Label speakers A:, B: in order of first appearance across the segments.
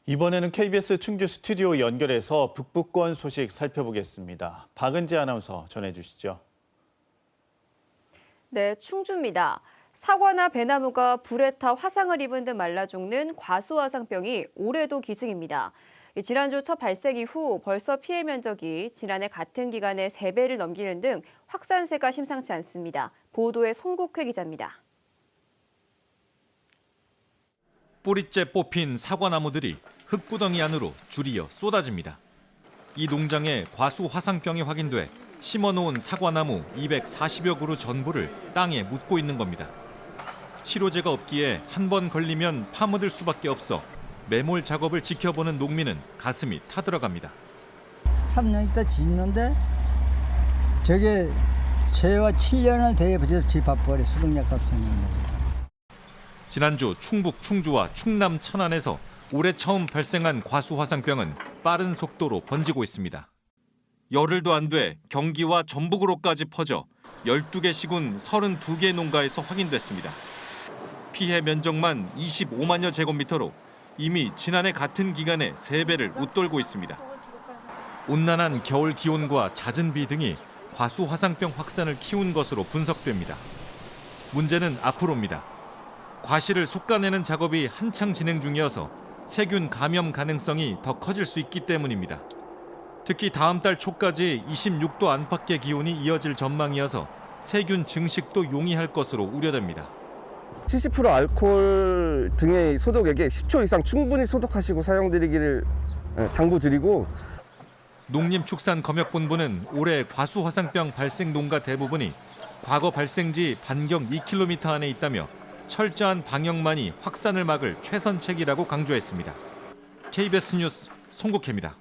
A: 이번에는 KBS 충주 스튜디오 연결해서 북부권 소식 살펴보겠습니다. 박은지 아나운서 전해주시죠.
B: 네, 충주입니다. 사과나 배나무가 불에 타 화상을 입은 듯 말라 죽는 과수화상병이 올해도 기승입니다. 지난주 첫 발생 이후 벌써 피해 면적이 지난해 같은 기간의 3배를 넘기는 등 확산세가 심상치 않습니다. 보도에 송국회 기자입니다.
C: 뿌리째 뽑힌 사과나무들이 흙구덩이 안으로 줄이어 쏟아집니다. 이 농장에 과수 화상병이 확인돼 심어놓은 사과나무 240여 그루 전부를 땅에 묻고 있는 겁니다. 치료제가 없기에 한 번 걸리면 파묻을 수밖에 없어 매몰 작업을 지켜보는 농민은 가슴이 타들어갑니다.
D: 3년 있다 짓는데 저게 채와 7년을 대비해서 집합벌이 수동약 값을 내는 거죠.
C: 지난주 충북 충주와 충남 천안에서 올해 처음 발생한 과수화상병은 빠른 속도로 번지고 있습니다. 열흘도 안 돼 경기와 전북으로까지 퍼져 12개 시군 32개 농가에서 확인됐습니다. 피해 면적만 25만여 제곱미터로 이미 지난해 같은 기간의 3배를 웃돌고 있습니다. 온난한 겨울 기온과 잦은 비 등이 과수화상병 확산을 키운 것으로 분석됩니다. 문제는 앞으로입니다. 과실을 솎아내는 작업이 한창 진행 중이어서 세균 감염 가능성이 더 커질 수 있기 때문입니다. 특히 다음 달 초까지 26도 안팎의 기온이 이어질 전망이어서 세균 증식도 용이할 것으로 우려됩니다.
E: 70% 알코올 등의 소독액에 10초 이상 충분히 소독하시고 사용드리기를 당부드리고,
C: 농림축산검역본부는 올해 과수화상병 발생 농가 대부분이 과거 발생지 반경 2km 안에 있다며 철저한 방역만이 확산을 막을 최선책이라고 강조했습니다. KBS 뉴스 송국혜입니다.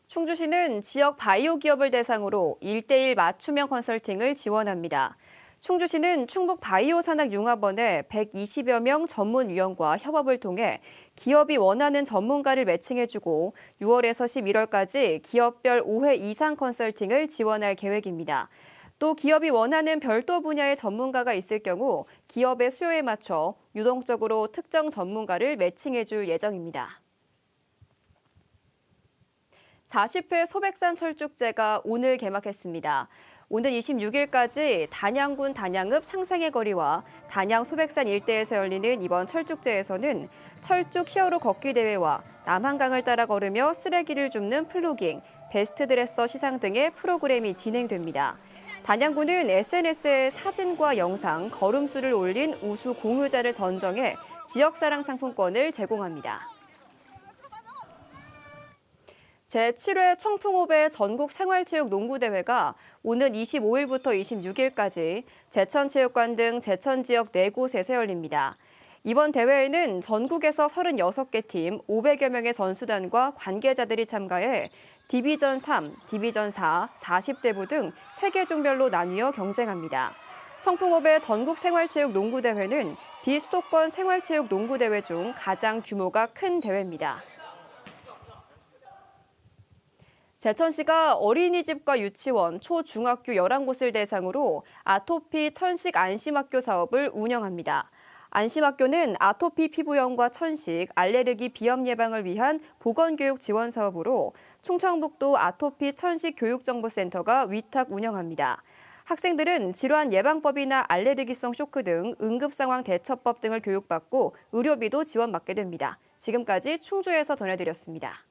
B: 충주시는 지역 바이오 기업을 대상으로 1:1 맞춤형 컨설팅을 지원합니다. 충주시는 충북바이오산학융합원에 120여 명 전문위원과 협업을 통해 기업이 원하는 전문가를 매칭해주고 6월에서 11월까지 기업별 5회 이상 컨설팅을 지원할 계획입니다. 또 기업이 원하는 별도 분야의 전문가가 있을 경우 기업의 수요에 맞춰 유동적으로 특정 전문가를 매칭해줄 예정입니다. 40회 소백산 철쭉제가 오늘 개막했습니다. 오는 26일까지 단양군 단양읍 상생의 거리와 단양 소백산 일대에서 열리는 이번 철쭉제에서는 철쭉 히어로 걷기 대회와 남한강을 따라 걸으며 쓰레기를 줍는 플로깅, 베스트 드레서 시상 등의 프로그램이 진행됩니다. 단양군은 SNS에 사진과 영상, 걸음수를 올린 우수 공유자를 선정해 지역사랑 상품권을 제공합니다. 제7회 청풍호배 전국 생활체육 농구대회가 오는 25일부터 26일까지 제천체육관 등 제천 지역 4곳에서 열립니다. 이번 대회에는 전국에서 36개 팀 500여 명의 선수단과 관계자들이 참가해 디비전 3, 디비전 4, 40대부 등 3개 종별로 나뉘어 경쟁합니다. 청풍호배 전국 생활체육 농구대회는 비수도권 생활체육 농구대회 중 가장 규모가 큰 대회입니다. 제천시가 어린이집과 유치원, 초, 중학교 11곳을 대상으로 아토피 천식 안심학교 사업을 운영합니다. 안심학교는 아토피 피부염과 천식, 알레르기 비염 예방을 위한 보건교육 지원 사업으로 충청북도 아토피 천식 교육정보센터가 위탁 운영합니다. 학생들은 질환 예방법이나 알레르기성 쇼크 등 응급상황 대처법 등을 교육받고 의료비도 지원받게 됩니다. 지금까지 충주에서 전해드렸습니다.